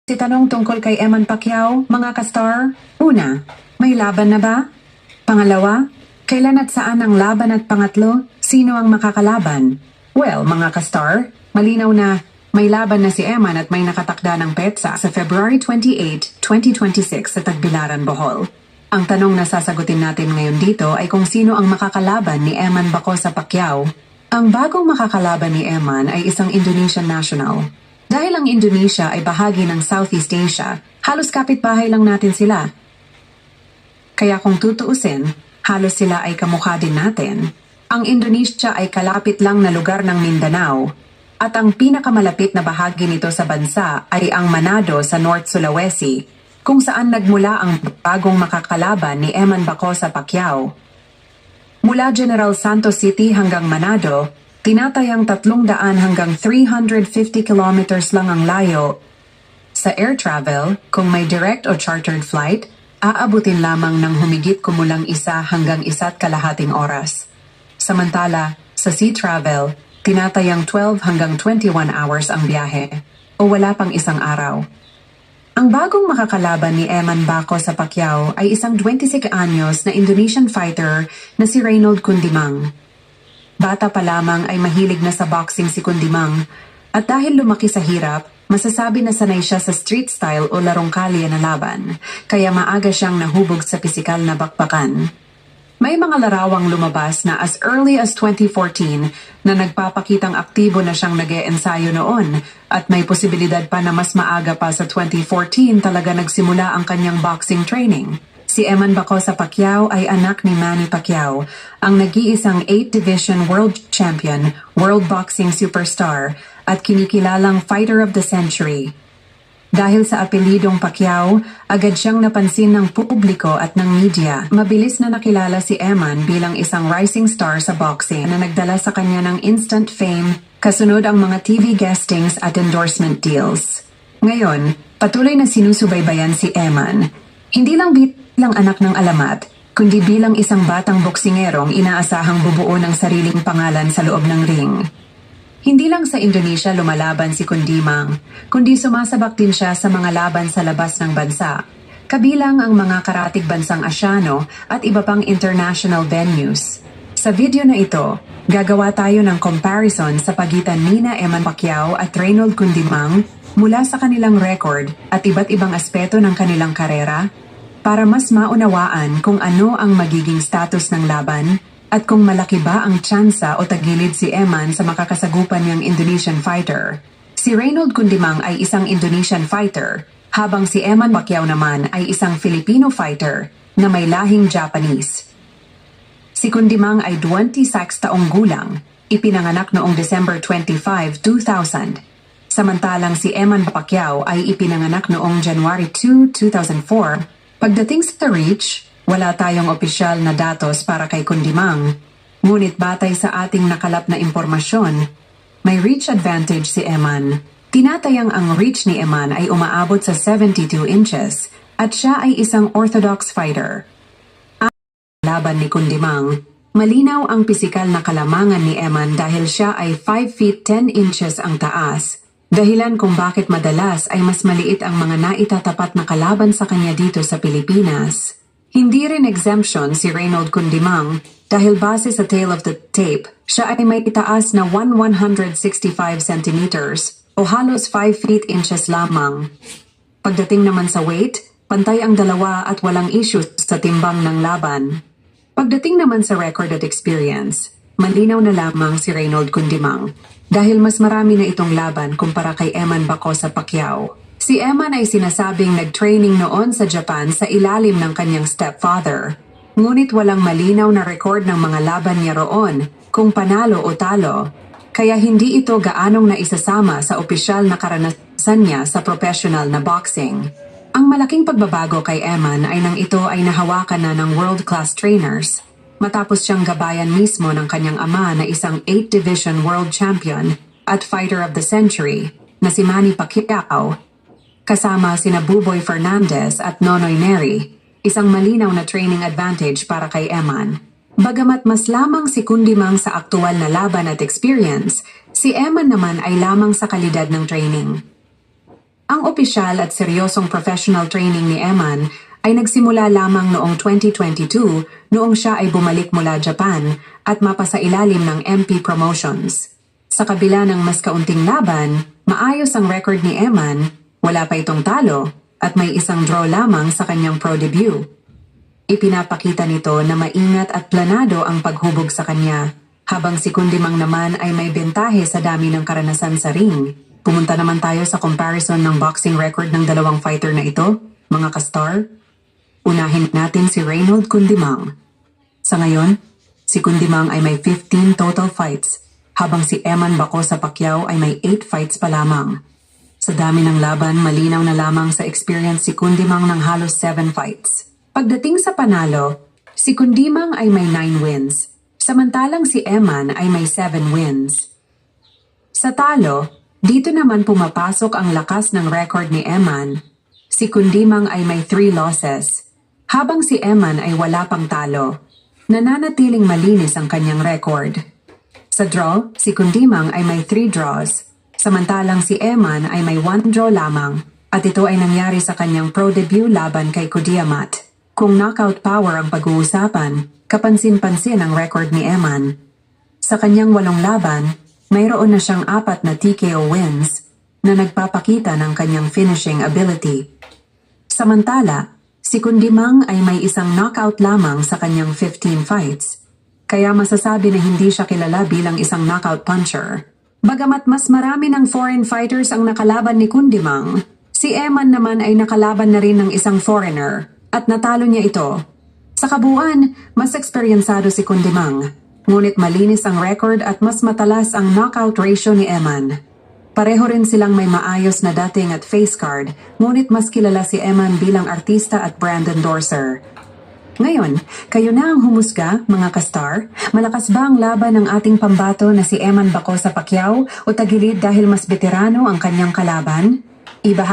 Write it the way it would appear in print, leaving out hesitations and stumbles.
Si tanong tungkol kay Eman Pacquiao, mga ka-star. Una, may laban na ba? Pangalawa, kailan at saan ang laban at pangatlo, sino ang makakalaban? Well, mga ka-star, malinaw na may laban na si Eman at may nakatakda ng petsa sa February 28, 2026 sa Tagbilaran, Bohol. Ang tanong na sasagutin natin ngayon dito ay kung sino ang makakalaban ni Eman Bacosa Pacquiao. Ang bagong makakalaban ni Eman ay isang Indonesian national. Dahil ang Indonesia ay bahagi ng Southeast Asia, halos kapitbahay lang natin sila. Kaya kung tutuusin, halos sila ay kamukha din natin. Ang Indonesia ay kalapit lang na lugar ng Mindanao, at ang pinakamalapit na bahagi nito sa bansa ay ang Manado sa North Sulawesi, kung saan nagmula ang bagong makakalaban ni Eman Bacosa Pacquiao. Mula General Santos City hanggang Manado, tinatayang 300 hanggang 350 kilometers lang ang layo. Sa air travel, kung may direct o chartered flight, aabutin lamang ng humigit kumulang 1 hanggang 1.5 oras. Samantala, sa sea travel, tinatayang 12 hanggang 21 hours ang biyahe, o wala pang 1 araw. Ang bagong makakalaban ni Eman Bacosa Pacquiao ay isang 26 anyos na Indonesian fighter na si Reynold Kundimang. Bata pa lamang ay mahilig na sa boxing si Kundimang, at dahil lumaki sa hirap, masasabi na sanay siya sa street style o larong kalye na laban, kaya maaga siyang nahubog sa pisikal na bakbakan. May mga larawang lumabas na as early as 2014 na nagpapakitang aktibo na siyang nag-e-ensayo noon, at may posibilidad pa na mas maaga pa sa 2014 talaga nagsimula ang kanyang boxing training. Si Eman Bacosa Pacquiao ay anak ni Manny Pacquiao, ang nag-iisang 8th Division World Champion, World Boxing Superstar, at kinikilalang Fighter of the Century. Dahil sa apelidong Pacquiao, agad siyang napansin ng publiko at ng media. Mabilis na nakilala si Eman bilang isang rising star sa boxing na nagdala sa kanya ng instant fame, kasunod ang mga TV guestings at endorsement deals. Ngayon, patuloy na sinusubaybayan si Eman. Hindi lang bilang anak ng alamat, kundi bilang isang batang boksingerong inaasahang bubuo ng sariling pangalan sa loob ng ring. Hindi lang sa Indonesia lumalaban si Kundimang, kundi sumasabak din siya sa mga laban sa labas ng bansa, kabilang ang mga karatig bansang Asyano at iba pang international venues. Sa video na ito, gagawa tayo ng comparison sa pagitan nina Eman Pacquiao at Reynold Kundimang mula sa kanilang record at iba't ibang aspeto ng kanilang karera, para mas maunawaan kung ano ang magiging status ng laban at kung malaki ba ang tsansa o tagilid si Eman sa makakasagupan niyang Indonesian fighter. Si Reynold Kundimang ay isang Indonesian fighter, habang si Eman Pacquiao naman ay isang Filipino fighter na may lahing Japanese. Si Kundimang ay 26 taong gulang, ipinanganak noong December 25, 2000. Samantalang si Eman Pacquiao ay ipinanganak noong January 2, 2004. Pagdating sa reach, wala tayong opisyal na datos para kay Kundimang, ngunit batay sa ating nakalap na impormasyon, may reach advantage si Eman. Tinatayang ang reach ni Eman ay umaabot sa 72 inches at siya ay isang orthodox fighter. Ang laban ni Kundimang, malinaw ang pisikal na kalamangan ni Eman dahil siya ay 5 feet 10 inches ang taas, dahilan kung bakit madalas ay mas maliit ang mga naitatapat na kalaban sa kanya dito sa Pilipinas. Hindi rin exemption si Reynold Kundimang dahil base sa tail of the tape, siya ay may itaas na 165 centimeters o halos 5 feet inches lamang. Pagdating naman sa weight, pantay ang dalawa at walang issues sa timbang ng laban. Pagdating naman sa record at experience, malinaw na lamang si Reynold Kundimang dahil mas marami na itong laban kumpara kay Eman Bacosa Pacquiao. Si Eman ay sinasabing nag-training noon sa Japan sa ilalim ng kanyang stepfather. Ngunit walang malinaw na record ng mga laban niya roon kung panalo o talo, kaya hindi ito gaanong naisasama sa opisyal na karanasan niya sa professional na boxing. Ang malaking pagbabago kay Eman ay nang ito ay nahawakan na ng world-class trainers, matapos siyang gabayan mismo ng kanyang ama na isang 8th Division World Champion at Fighter of the Century na si Manny Pacquiao, kasama sina Buboy Fernandez at Nonoy Neri, isang malinaw na training advantage para kay Eman. Bagamat mas lamang si Kundimang sa aktual na laban at experience, si Eman naman ay lamang sa kalidad ng training. Ang opisyal at seryosong professional training ni Eman ay nagsimula lamang noong 2022 noong siya ay bumalik mula Japan at mapasailalim ng MP Promotions. Sa kabila ng mas kaunting laban, maayos ang record ni Eman, wala pa itong talo at may isang draw lamang sa kanyang pro debut. Ipinapakita nito na maingat at planado ang paghubog sa kanya, habang si Kundimang naman ay may bentahe sa dami ng karanasan sa ring. Pumunta naman tayo sa comparison ng boxing record ng dalawang fighter na ito, mga kastar. Unahin natin si Reynold Kundimang. Sa ngayon, si Kundimang ay may 15 total fights, habang si Eman Bacosa Pacquiao ay may 8 fights pa lamang. Sa dami ng laban, malinaw na lamang sa experience si Kundimang ng halos 7 fights. Pagdating sa panalo, si Kundimang ay may 9 wins, samantalang si Eman ay may 7 wins. Sa talo, dito naman pumapasok ang lakas ng record ni Eman. Si Kundimang ay may 3 losses, habang si Eman ay wala pang talo. Nananatiling malinis ang kanyang record. Sa draw, si Kundimang ay may 3 draws, samantalang si Eman ay may 1 draw lamang, at ito ay nangyari sa kanyang pro debut laban kay Kudiamat. Kung knockout power ang pag-uusapan, kapansin-pansin ang record ni Eman. Sa kanyang 8 laban, mayroon na siyang 4 na TKO wins na nagpapakita ng kanyang finishing ability. Samantala, si Kundimang ay may isang knockout lamang sa kanyang 15 fights, kaya masasabi na hindi siya kilala bilang isang knockout puncher. Bagamat mas marami ng foreign fighters ang nakalaban ni Kundimang, si Eman naman ay nakalaban na rin ng isang foreigner at natalo niya ito. Sa kabuuan, mas eksperyensado si Kundimang. Ngunit malinis ang record at mas matalas ang knockout ratio ni Eman. Pareho rin silang may maayos na dating at face card, ngunit mas kilala si Eman bilang artista at brand endorser. Ngayon, kayo na ang humusga, mga kastar. Malakas ba ang laban ng ating pambato na si Eman Bacosa Pacquiao o tagilid dahil mas veterano ang kanyang kalaban? Ibahagi